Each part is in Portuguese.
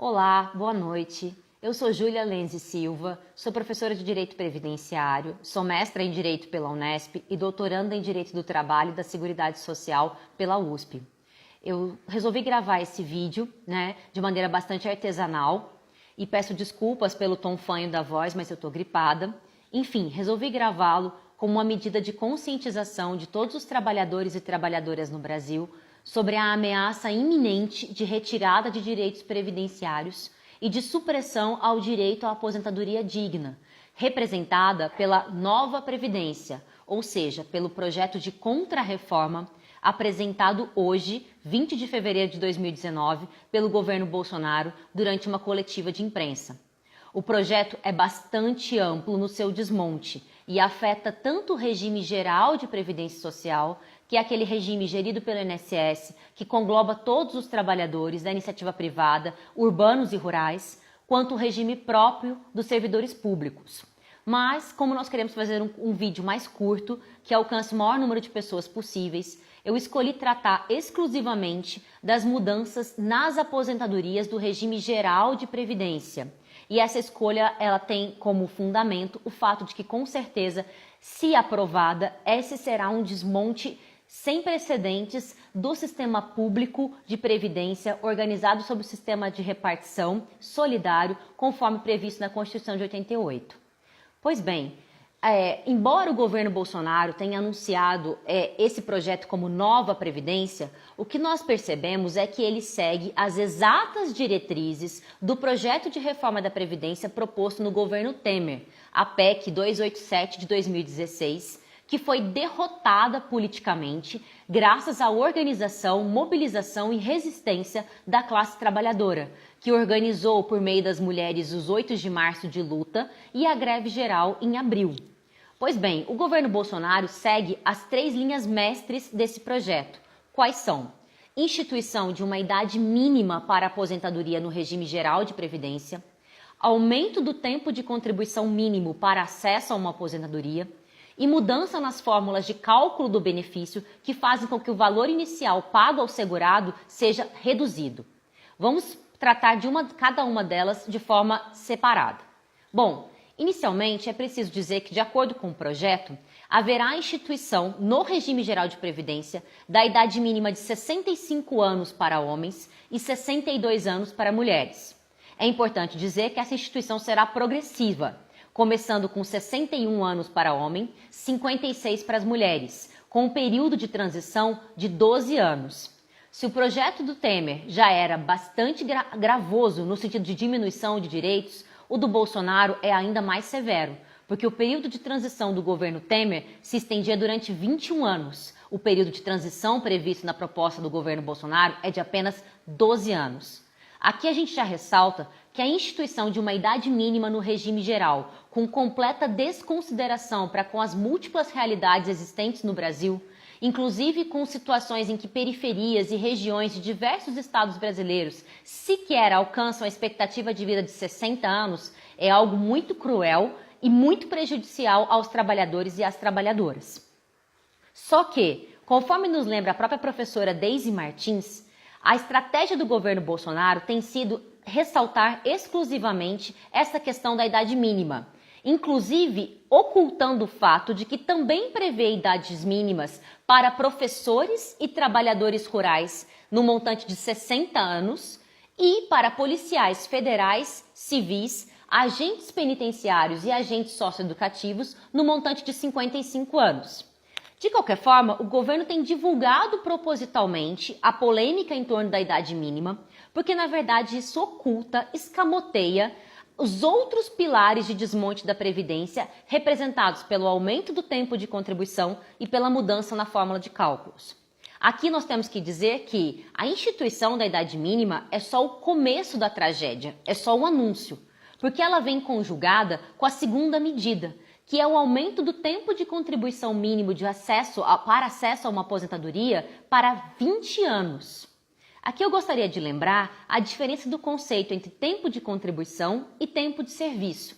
Olá, boa noite. Eu sou Júlia Lenze Silva, sou professora de Direito Previdenciário, sou mestra em Direito pela Unesp e doutoranda em Direito do Trabalho e da Seguridade Social pela USP. Eu resolvi gravar esse vídeo, de maneira bastante artesanal e peço desculpas pelo tom fanho da voz, mas eu estou gripada. Enfim, resolvi gravá-lo como uma medida de conscientização de todos os trabalhadores e trabalhadoras no Brasil sobre a ameaça iminente de retirada de direitos previdenciários e de supressão ao direito à aposentadoria digna, representada pela nova Previdência, ou seja, pelo projeto de contrarreforma apresentado hoje, 20 de fevereiro de 2019, pelo governo Bolsonaro durante uma coletiva de imprensa. O projeto é bastante amplo no seu desmonte e afeta tanto o regime geral de previdência social, que é aquele regime gerido pelo INSS, que congloba todos os trabalhadores da iniciativa privada, urbanos e rurais, quanto o regime próprio dos servidores públicos. Mas, como nós queremos fazer um vídeo mais curto, que alcance o maior número de pessoas possíveis, eu escolhi tratar exclusivamente das mudanças nas aposentadorias do regime geral de previdência. E essa escolha ela tem como fundamento o fato de que, com certeza, se aprovada, esse será um desmonte sem precedentes do sistema público de previdência organizado sob o sistema de repartição solidário, conforme previsto na Constituição de 88. Pois bem, embora o governo Bolsonaro tenha anunciado esse projeto como nova Previdência, o que nós percebemos é que ele segue as exatas diretrizes do projeto de reforma da Previdência proposto no governo Temer, a PEC 287 de 2016, que foi derrotada politicamente graças à organização, mobilização e resistência da classe trabalhadora, que organizou por meio das mulheres os 8 de março de luta e a greve geral em abril. Pois bem, o governo Bolsonaro segue as 3 linhas mestres desse projeto. Quais são? Instituição de uma idade mínima para aposentadoria no regime geral de previdência, aumento do tempo de contribuição mínimo para acesso a uma aposentadoria e mudança nas fórmulas de cálculo do benefício que fazem com que o valor inicial pago ao segurado seja reduzido. Vamos tratar de cada uma delas de forma separada. Bom, inicialmente é preciso dizer que, de acordo com o projeto, haverá a instituição no regime geral de previdência da idade mínima de 65 anos para homens e 62 anos para mulheres. É importante dizer que essa instituição será progressiva, começando com 61 anos para homem, 56 para as mulheres, com um período de transição de 12 anos. Se o projeto do Temer já era bastante gravoso no sentido de diminuição de direitos, o do Bolsonaro é ainda mais severo, porque o período de transição do governo Temer se estendia durante 21 anos. O período de transição previsto na proposta do governo Bolsonaro é de apenas 12 anos. Aqui a gente já ressalta que a instituição de uma idade mínima no regime geral, com completa desconsideração para com as múltiplas realidades existentes no Brasil, inclusive com situações em que periferias e regiões de diversos estados brasileiros sequer alcançam a expectativa de vida de 60 anos, é algo muito cruel e muito prejudicial aos trabalhadores e às trabalhadoras. Só que, conforme nos lembra a própria professora Deise Martins, a estratégia do governo Bolsonaro tem sido ressaltar exclusivamente essa questão da idade mínima, inclusive ocultando o fato de que também prevê idades mínimas para professores e trabalhadores rurais no montante de 60 anos e para policiais federais, civis, agentes penitenciários e agentes socioeducativos no montante de 55 anos. De qualquer forma, o governo tem divulgado propositalmente a polêmica em torno da idade mínima, porque na verdade isso oculta, escamoteia os outros pilares de desmonte da Previdência, representados pelo aumento do tempo de contribuição e pela mudança na fórmula de cálculos. Aqui nós temos que dizer que a instituição da idade mínima é só o começo da tragédia, é só o anúncio, porque ela vem conjugada com a segunda medida, que é o aumento do tempo de contribuição mínimo para acesso a uma aposentadoria para 20 anos. Aqui eu gostaria de lembrar a diferença do conceito entre tempo de contribuição e tempo de serviço.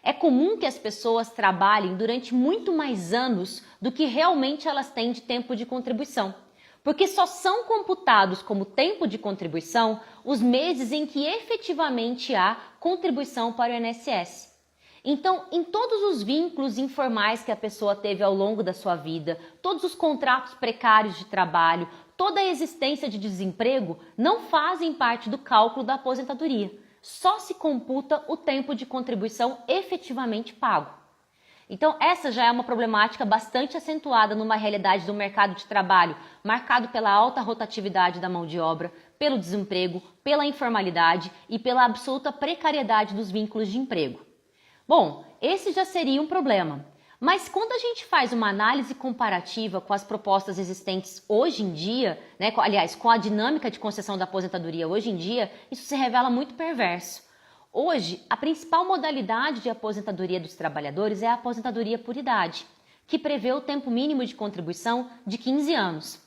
É comum que as pessoas trabalhem durante muito mais anos do que realmente elas têm de tempo de contribuição. porque só são computados como tempo de contribuição os meses em que efetivamente há contribuição para o INSS. Então, em todos os vínculos informais que a pessoa teve ao longo da sua vida, todos os contratos precários de trabalho, toda a existência de desemprego não fazem parte do cálculo da aposentadoria. Só se computa o tempo de contribuição efetivamente pago. Então, essa já é uma problemática bastante acentuada numa realidade do mercado de trabalho, marcado pela alta rotatividade da mão de obra, pelo desemprego, pela informalidade e pela absoluta precariedade dos vínculos de emprego. Bom, esse já seria um problema. Mas quando a gente faz uma análise comparativa com as propostas existentes hoje em dia, aliás, com a dinâmica de concessão da aposentadoria hoje em dia, isso se revela muito perverso. Hoje, a principal modalidade de aposentadoria dos trabalhadores é a aposentadoria por idade, que prevê o tempo mínimo de contribuição de 15 anos.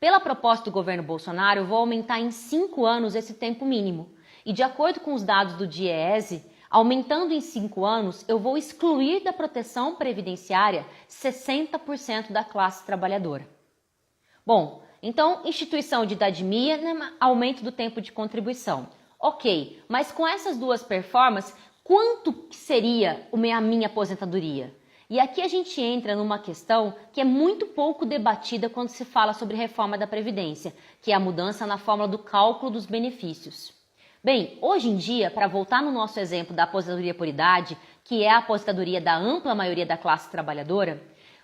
Pela proposta do governo Bolsonaro, eu vou aumentar em 5 anos esse tempo mínimo. E de acordo com os dados do DIEESE, aumentando em 5 anos, eu vou excluir da proteção previdenciária 60% da classe trabalhadora. Bom, então, instituição de idade mínima, aumento do tempo de contribuição. Ok, mas com essas duas performances, quanto seria a minha aposentadoria? E aqui a gente entra numa questão que é muito pouco debatida quando se fala sobre reforma da Previdência, que é a mudança na fórmula do cálculo dos benefícios. Bem, hoje em dia, para voltar no nosso exemplo da aposentadoria por idade, que é a aposentadoria da ampla maioria da classe trabalhadora,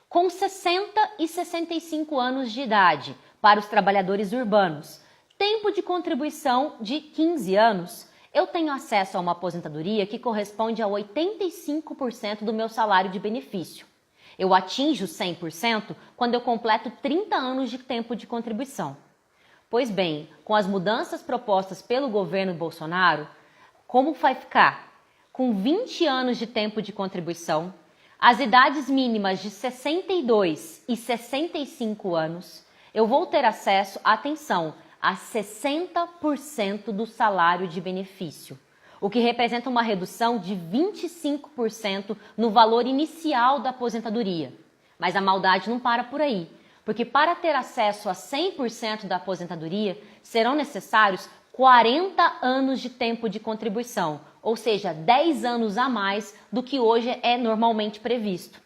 com 60 e 65 anos de idade para os trabalhadores urbanos, tempo de contribuição de 15 anos, eu tenho acesso a uma aposentadoria que corresponde a 85% do meu salário de benefício. Eu atinjo 100% quando eu completo 30 anos de tempo de contribuição. Pois bem, com as mudanças propostas pelo governo Bolsonaro, como vai ficar? Com 20 anos de tempo de contribuição, as idades mínimas de 62 e 65 anos, eu vou ter acesso, atenção, a 60% do salário de benefício, o que representa uma redução de 25% no valor inicial da aposentadoria. Mas a maldade não para por aí, porque para ter acesso a 100% da aposentadoria, serão necessários 40 anos de tempo de contribuição, ou seja, 10 anos a mais do que hoje é normalmente previsto.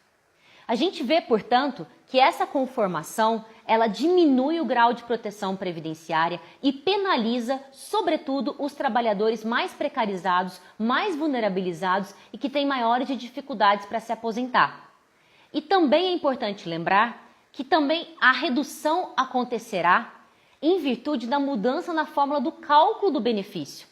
A gente vê, portanto, que essa conformação, ela diminui o grau de proteção previdenciária e penaliza, sobretudo, os trabalhadores mais precarizados, mais vulnerabilizados e que têm maiores dificuldades para se aposentar. E também é importante lembrar que também a redução acontecerá em virtude da mudança na fórmula do cálculo do benefício.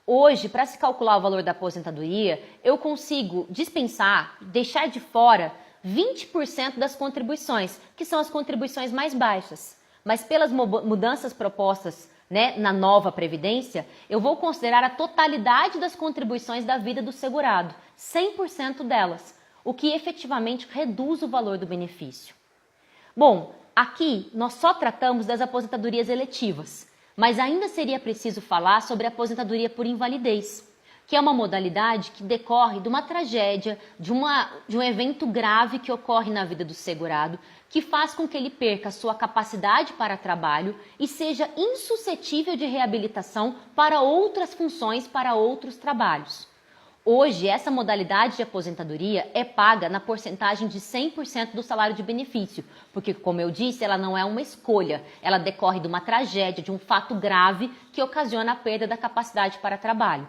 Hoje, para se calcular o valor da aposentadoria, eu consigo dispensar, deixar de fora 20% das contribuições, que são as contribuições mais baixas. Mas pelas mudanças propostas na nova Previdência, eu vou considerar a totalidade das contribuições da vida do segurado, 100% delas, o que efetivamente reduz o valor do benefício. Bom, aqui nós só tratamos das aposentadorias eletivas, mas ainda seria preciso falar sobre a aposentadoria por invalidez, que é uma modalidade que decorre de uma tragédia, de um evento grave que ocorre na vida do segurado, que faz com que ele perca sua capacidade para trabalho e seja insuscetível de reabilitação para outras funções, para outros trabalhos. Hoje, essa modalidade de aposentadoria é paga na porcentagem de 100% do salário de benefício, porque, como eu disse, ela não é uma escolha, ela decorre de uma tragédia, de um fato grave que ocasiona a perda da capacidade para trabalho.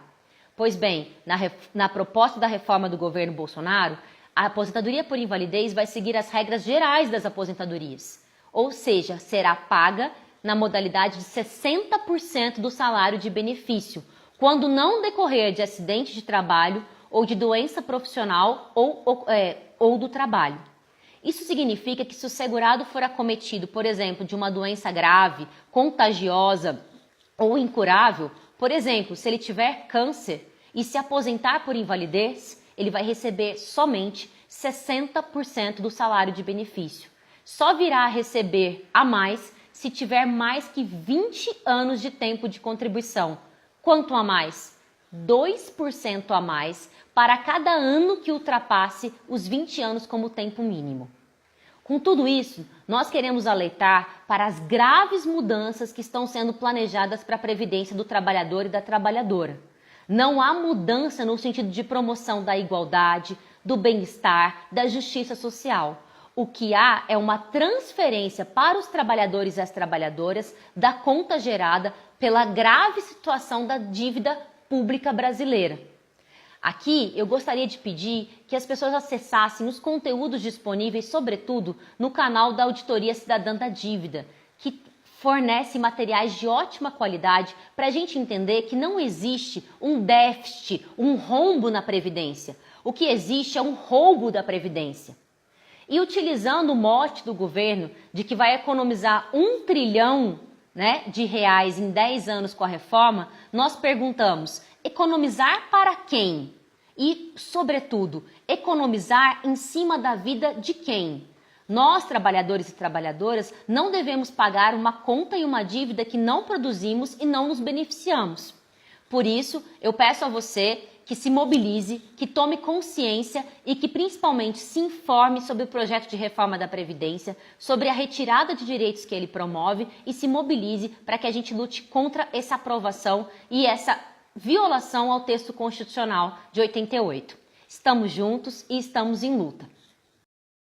Pois bem, na proposta da reforma do governo Bolsonaro, a aposentadoria por invalidez vai seguir as regras gerais das aposentadorias, ou seja, será paga na modalidade de 60% do salário de benefício, quando não decorrer de acidente de trabalho ou de doença profissional ou do trabalho. Isso significa que se o segurado for acometido, por exemplo, de uma doença grave, contagiosa ou incurável, por exemplo, se ele tiver câncer e se aposentar por invalidez, ele vai receber somente 60% do salário de benefício. Só virá a receber a mais se tiver mais que 20 anos de tempo de contribuição. Quanto a mais? 2% a mais para cada ano que ultrapasse os 20 anos como tempo mínimo. Com tudo isso, nós queremos alertar para as graves mudanças que estão sendo planejadas para a previdência do trabalhador e da trabalhadora. Não há mudança no sentido de promoção da igualdade, do bem-estar, da justiça social. O que há é uma transferência para os trabalhadores e as trabalhadoras da conta gerada pela grave situação da dívida pública brasileira. Aqui eu gostaria de pedir que as pessoas acessassem os conteúdos disponíveis, sobretudo no canal da Auditoria Cidadã da Dívida, que fornece materiais de ótima qualidade para a gente entender que não existe um déficit, um rombo na Previdência. O que existe é um roubo da Previdência. E utilizando o mote do governo de que vai economizar 1 trilhão de reais em 10 anos com a reforma, nós perguntamos: economizar para quem? E, sobretudo, economizar em cima da vida de quem? Nós, trabalhadores e trabalhadoras, não devemos pagar uma conta e uma dívida que não produzimos e não nos beneficiamos. Por isso, eu peço a você que se mobilize, que tome consciência e que principalmente se informe sobre o projeto de reforma da Previdência, sobre a retirada de direitos que ele promove e se mobilize para que a gente lute contra essa aprovação e essa violação ao texto constitucional de 88. Estamos juntos e estamos em luta.